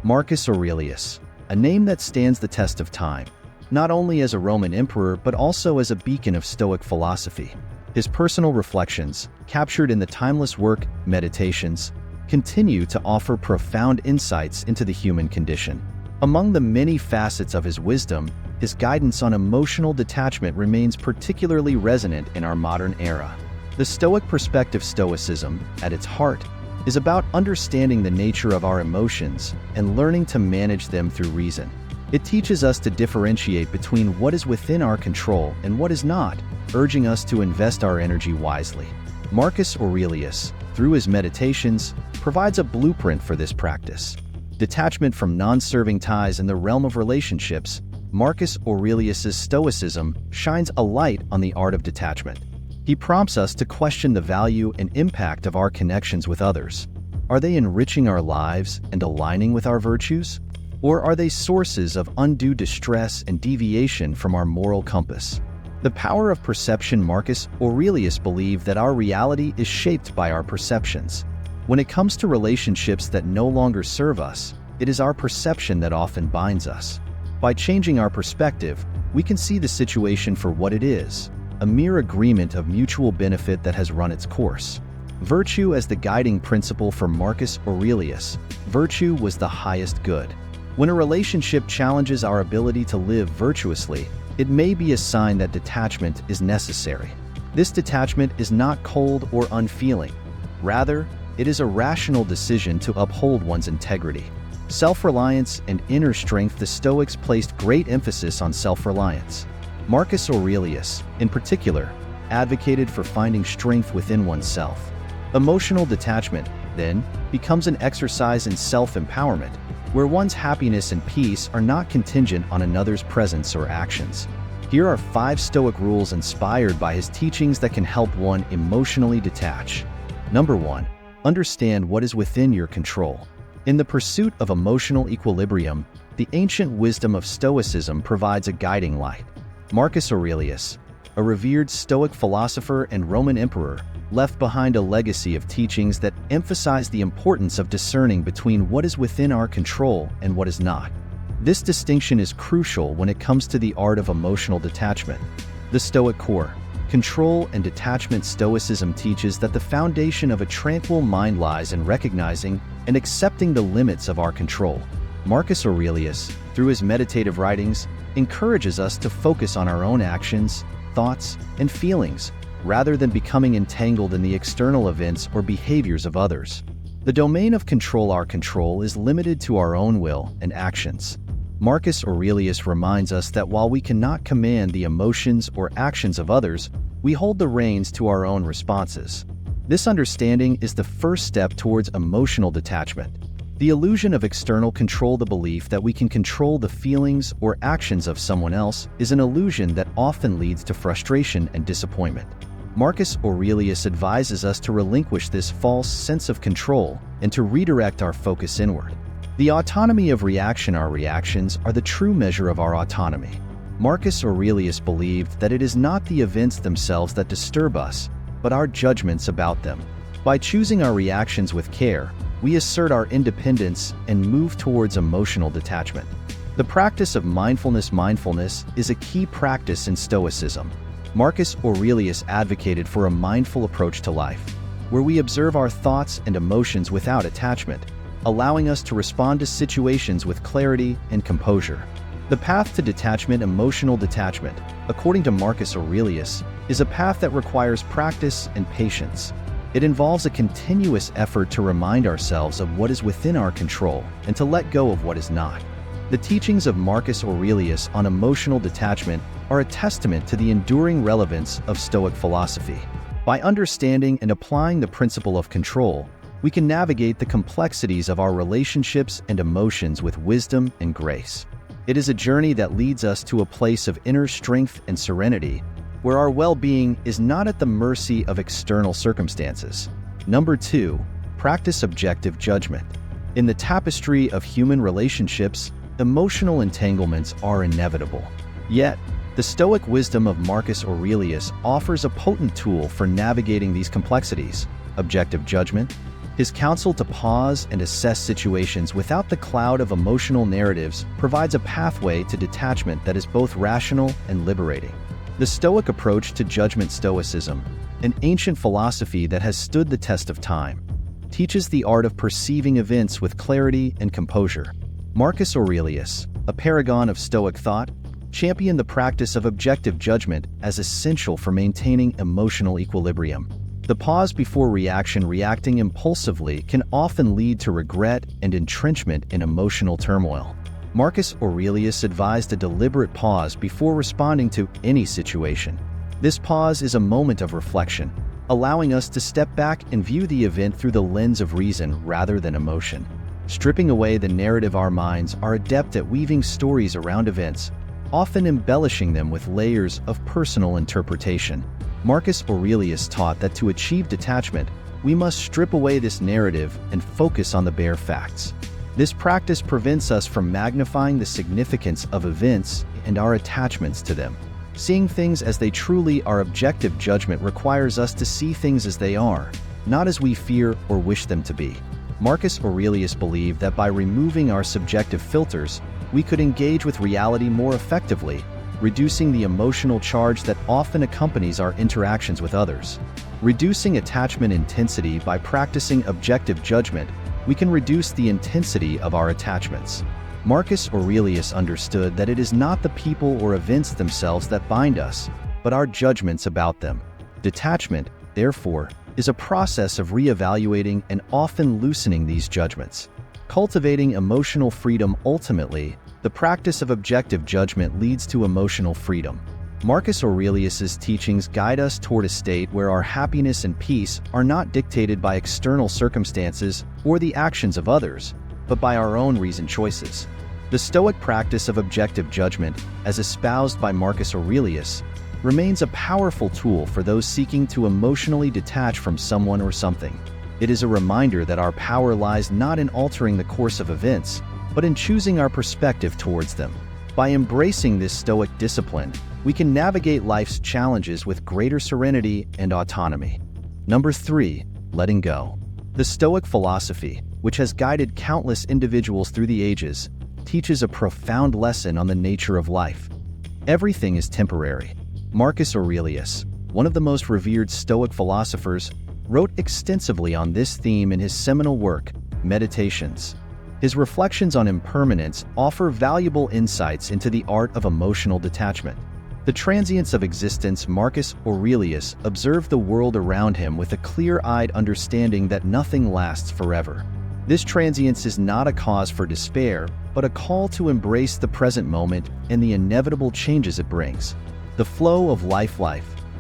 Marcus Aurelius, a name that stands the test of time, not only as a Roman emperor but also as a beacon of Stoic philosophy. His personal reflections, captured in the timeless work Meditations, continue to offer profound insights into the human condition. Among the many facets of his wisdom, his guidance on emotional detachment remains particularly resonant in our modern era. The Stoic perspective, Stoicism, at its heart, is about understanding the nature of our emotions and learning to manage them through reason. It teaches us to differentiate between what is within our control and what is not, urging us to invest our energy wisely. Marcus Aurelius, through his Meditations, provides a blueprint for this practice. Detachment from non-serving ties in the realm of relationships, Marcus Aurelius's Stoicism shines a light on the art of detachment. He prompts us to question the value and impact of our connections with others. Are they enriching our lives and aligning with our virtues? Or are they sources of undue distress and deviation from our moral compass? The power of perception. Marcus Aurelius believed that our reality is shaped by our perceptions. When it comes to relationships that no longer serve us, it is our perception that often binds us. By changing our perspective, we can see the situation for what it is, a mere agreement of mutual benefit that has run its course. Virtue as the guiding principle for Marcus Aurelius, virtue was the highest good. When a relationship challenges our ability to live virtuously, it may be a sign that detachment is necessary. This detachment is not cold or unfeeling. Rather, it is a rational decision to uphold one's integrity. Self-reliance and inner strength. The Stoics placed great emphasis on self-reliance. Marcus Aurelius, in particular, advocated for finding strength within oneself. Emotional detachment, then, becomes an exercise in self-empowerment, where one's happiness and peace are not contingent on another's presence or actions. Here are 5 Stoic rules inspired by his teachings that can help one emotionally detach. Number 1. Understand what is within your control. In the pursuit of emotional equilibrium, the ancient wisdom of Stoicism provides a guiding light. Marcus Aurelius, a revered Stoic philosopher and Roman emperor, left behind a legacy of teachings that emphasize the importance of discerning between what is within our control and what is not. This distinction is crucial when it comes to the art of emotional detachment. The Stoic core, control and detachment. Stoicism teaches that the foundation of a tranquil mind lies in recognizing and accepting the limits of our control. Marcus Aurelius, through his meditative writings, encourages us to focus on our own actions, thoughts, and feelings, rather than becoming entangled in the external events or behaviors of others. The domain of control. Our control is limited to our own will and actions. Marcus Aurelius reminds us that while we cannot command the emotions or actions of others, we hold the reins to our own responses. This understanding is the first step towards emotional detachment. The illusion of external control. The belief that we can control the feelings or actions of someone else is an illusion that often leads to frustration and disappointment. Marcus Aurelius advises us to relinquish this false sense of control and to redirect our focus inward. The autonomy of reaction. Our reactions are the true measure of our autonomy. Marcus Aurelius believed that it is not the events themselves that disturb us, but our judgments about them. By choosing our reactions with care, we assert our independence and move towards emotional detachment. The practice of mindfulness. Mindfulness is a key practice in Stoicism. Marcus Aurelius advocated for a mindful approach to life, where we observe our thoughts and emotions without attachment, allowing us to respond to situations with clarity and composure. The path to detachment. Emotional detachment, according to Marcus Aurelius, is a path that requires practice and patience. It involves a continuous effort to remind ourselves of what is within our control and to let go of what is not. The teachings of Marcus Aurelius on emotional detachment are a testament to the enduring relevance of Stoic philosophy. By understanding and applying the principle of control, we can navigate the complexities of our relationships and emotions with wisdom and grace. It is a journey that leads us to a place of inner strength and serenity, where our well-being is not at the mercy of external circumstances. Number 2, practice objective judgment. In the tapestry of human relationships, emotional entanglements are inevitable. Yet, the Stoic wisdom of Marcus Aurelius offers a potent tool for navigating these complexities: objective judgment. His counsel to pause and assess situations without the cloud of emotional narratives provides a pathway to detachment that is both rational and liberating. The Stoic approach to judgment Stoicism, an ancient philosophy that has stood the test of time, teaches the art of perceiving events with clarity and composure. Marcus Aurelius, a paragon of Stoic thought, championed the practice of objective judgment as essential for maintaining emotional equilibrium. The pause before reacting impulsively can often lead to regret and entrenchment in emotional turmoil. Marcus Aurelius advised a deliberate pause before responding to any situation. This pause is a moment of reflection, allowing us to step back and view the event through the lens of reason rather than emotion. Stripping away the narrative, our minds are adept at weaving stories around events, often embellishing them with layers of personal interpretation. Marcus Aurelius taught that to achieve detachment, we must strip away this narrative and focus on the bare facts. This practice prevents us from magnifying the significance of events and our attachments to them. Seeing things as they truly are. Objective judgment requires us to see things as they are, not as we fear or wish them to be. Marcus Aurelius believed that by removing our subjective filters, we could engage with reality more effectively, reducing the emotional charge that often accompanies our interactions with others. Reducing attachment intensity. By practicing objective judgment, we can reduce the intensity of our attachments. Marcus Aurelius understood that it is not the people or events themselves that bind us, but our judgments about them. Detachment, therefore, is a process of reevaluating and often loosening these judgments. Cultivating emotional freedom. Ultimately, the practice of objective judgment leads to emotional freedom. Marcus Aurelius's teachings guide us toward a state where our happiness and peace are not dictated by external circumstances or the actions of others, but by our own reasoned choices. The Stoic practice of objective judgment, as espoused by Marcus Aurelius, remains a powerful tool for those seeking to emotionally detach from someone or something. It is a reminder that our power lies not in altering the course of events, but in choosing our perspective towards them. By embracing this Stoic discipline, we can navigate life's challenges with greater serenity and autonomy. Number 3, letting go. The Stoic philosophy, which has guided countless individuals through the ages, teaches a profound lesson on the nature of life. Everything is temporary. Marcus Aurelius, one of the most revered Stoic philosophers, wrote extensively on this theme in his seminal work, Meditations. His reflections on impermanence offer valuable insights into the art of emotional detachment. The transience of existence. Marcus Aurelius observed the world around him with a clear-eyed understanding that nothing lasts forever. This transience is not a cause for despair, but a call to embrace the present moment and the inevitable changes it brings. The flow of life,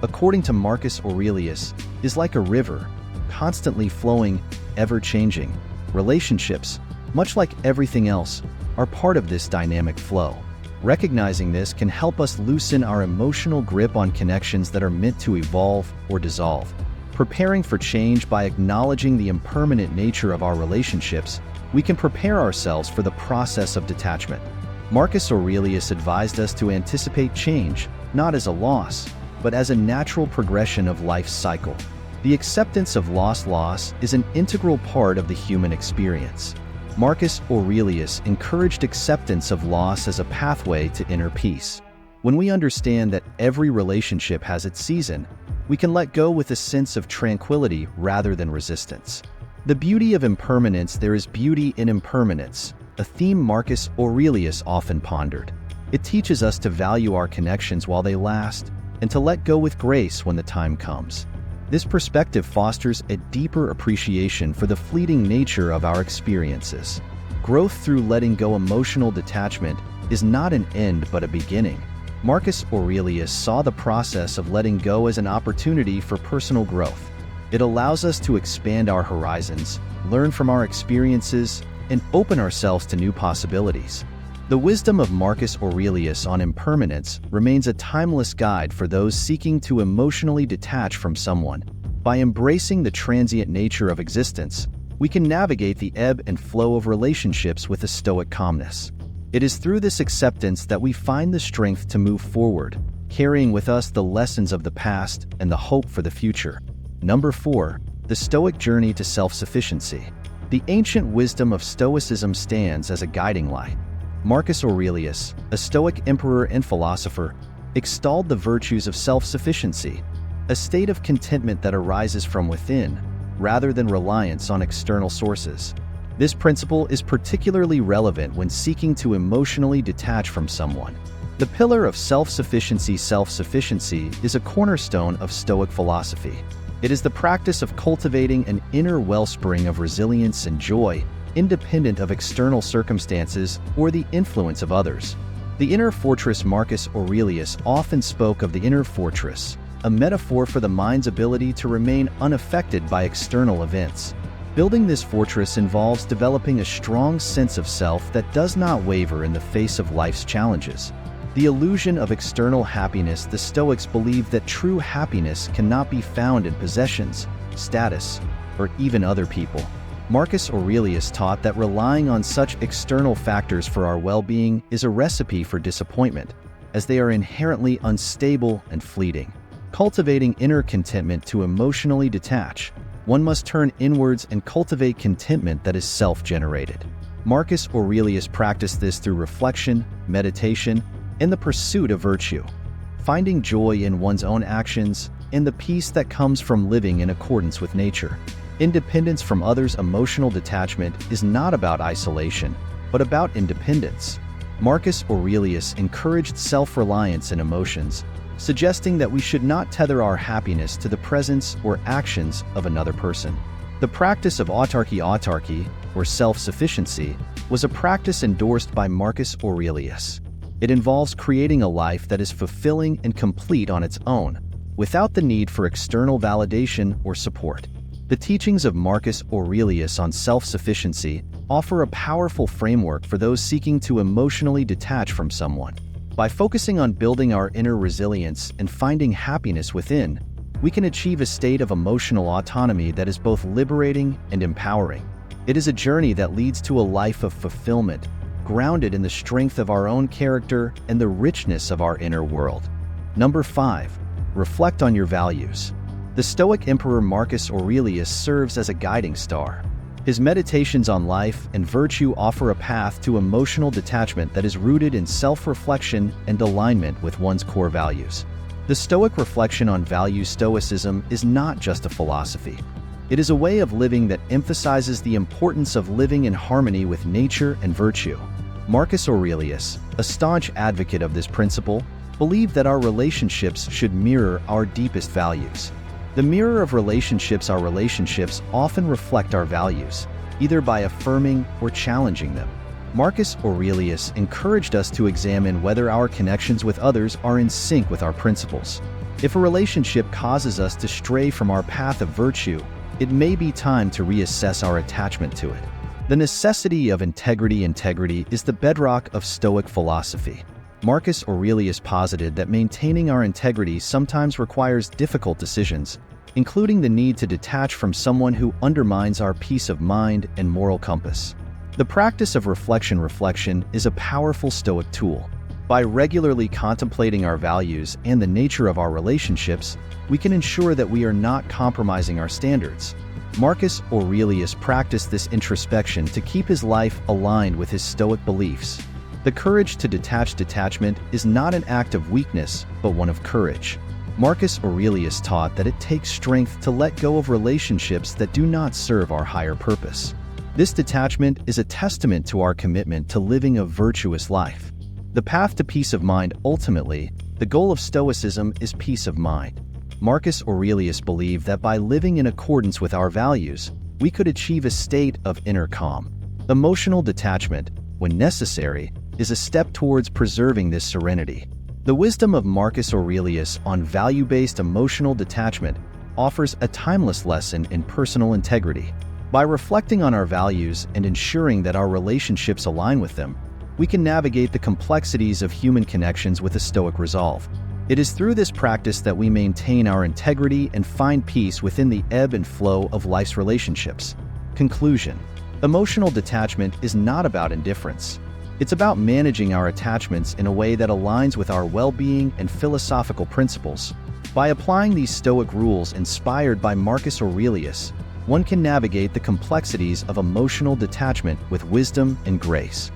according to Marcus Aurelius, is like a river, constantly flowing, ever-changing. Relationships, much like everything else, are part of this dynamic flow. Recognizing this can help us loosen our emotional grip on connections that are meant to evolve or dissolve. Preparing for change. By acknowledging the impermanent nature of our relationships, we can prepare ourselves for the process of detachment. Marcus Aurelius advised us to anticipate change, not as a loss, but as a natural progression of life's cycle. The acceptance of loss is an integral part of the human experience. Marcus Aurelius encouraged acceptance of loss as a pathway to inner peace. When we understand that every relationship has its season, we can let go with a sense of tranquility rather than resistance. The beauty of impermanence. There is beauty in impermanence, a theme Marcus Aurelius often pondered. It teaches us to value our connections while they last and to let go with grace when the time comes. This perspective fosters a deeper appreciation for the fleeting nature of our experiences. Growth through letting go. Emotional detachment is not an end but a beginning. Marcus Aurelius saw the process of letting go as an opportunity for personal growth. It allows us to expand our horizons, learn from our experiences, and open ourselves to new possibilities. The wisdom of Marcus Aurelius on impermanence remains a timeless guide for those seeking to emotionally detach from someone. By embracing the transient nature of existence, we can navigate the ebb and flow of relationships with a Stoic calmness. It is through this acceptance that we find the strength to move forward, carrying with us the lessons of the past and the hope for the future. Number 4, the Stoic journey to self-sufficiency. The ancient wisdom of Stoicism stands as a guiding light. Marcus Aurelius, a Stoic emperor and philosopher, extolled the virtues of self-sufficiency, a state of contentment that arises from within, rather than reliance on external sources. This principle is particularly relevant when seeking to emotionally detach from someone. The pillar of self-sufficiency is a cornerstone of Stoic philosophy. It is the practice of cultivating an inner wellspring of resilience and joy, independent of external circumstances or the influence of others. The inner fortress. Marcus Aurelius often spoke of the inner fortress, a metaphor for the mind's ability to remain unaffected by external events. Building this fortress involves developing a strong sense of self that does not waver in the face of life's challenges. The illusion of external happiness. The Stoics believed that true happiness cannot be found in possessions, status, or even other people. Marcus Aurelius taught that relying on such external factors for our well-being is a recipe for disappointment, as they are inherently unstable and fleeting. Cultivating inner contentment. To emotionally detach, one must turn inwards and cultivate contentment that is self-generated. Marcus Aurelius practiced this through reflection, meditation, and the pursuit of virtue, finding joy in one's own actions and the peace that comes from living in accordance with nature. Independence from others. Emotional detachment is not about isolation, but about independence. Marcus Aurelius encouraged self-reliance in emotions, suggesting that we should not tether our happiness to the presence or actions of another person. The practice of autarky, or self-sufficiency, was a practice endorsed by Marcus Aurelius. It involves creating a life that is fulfilling and complete on its own, without the need for external validation or support. The teachings of Marcus Aurelius on self-sufficiency offer a powerful framework for those seeking to emotionally detach from someone. By focusing on building our inner resilience and finding happiness within, we can achieve a state of emotional autonomy that is both liberating and empowering. It is a journey that leads to a life of fulfillment, grounded in the strength of our own character and the richness of our inner world. Number 5. Reflect on your values. The Stoic emperor Marcus Aurelius serves as a guiding star. His meditations on life and virtue offer a path to emotional detachment that is rooted in self-reflection and alignment with one's core values. The Stoic reflection on value. Stoicism is not just a philosophy. It is a way of living that emphasizes the importance of living in harmony with nature and virtue. Marcus Aurelius, a staunch advocate of this principle, believed that our relationships should mirror our deepest values. The mirror of relationships. Our relationships often reflect our values, either by affirming or challenging them. Marcus Aurelius encouraged us to examine whether our connections with others are in sync with our principles. If a relationship causes us to stray from our path of virtue, it may be time to reassess our attachment to it. The necessity of integrity. Integrity is the bedrock of Stoic philosophy. Marcus Aurelius posited that maintaining our integrity sometimes requires difficult decisions, including the need to detach from someone who undermines our peace of mind and moral compass. The practice of reflection is a powerful Stoic tool. By regularly contemplating our values and the nature of our relationships, we can ensure that we are not compromising our standards. Marcus Aurelius practiced this introspection to keep his life aligned with his Stoic beliefs. The courage to detach. Detachment is not an act of weakness, but one of courage. Marcus Aurelius taught that it takes strength to let go of relationships that do not serve our higher purpose. This detachment is a testament to our commitment to living a virtuous life. The path to peace of mind. Ultimately, the goal of Stoicism is peace of mind. Marcus Aurelius believed that by living in accordance with our values, we could achieve a state of inner calm. Emotional detachment, when necessary, is a step towards preserving this serenity. The wisdom of Marcus Aurelius on value-based emotional detachment offers a timeless lesson in personal integrity. By reflecting on our values and ensuring that our relationships align with them, we can navigate the complexities of human connections with a Stoic resolve. It is through this practice that we maintain our integrity and find peace within the ebb and flow of life's relationships. Conclusion: emotional detachment is not about indifference. It's about managing our attachments in a way that aligns with our well-being and philosophical principles. By applying these Stoic rules inspired by Marcus Aurelius, one can navigate the complexities of emotional detachment with wisdom and grace.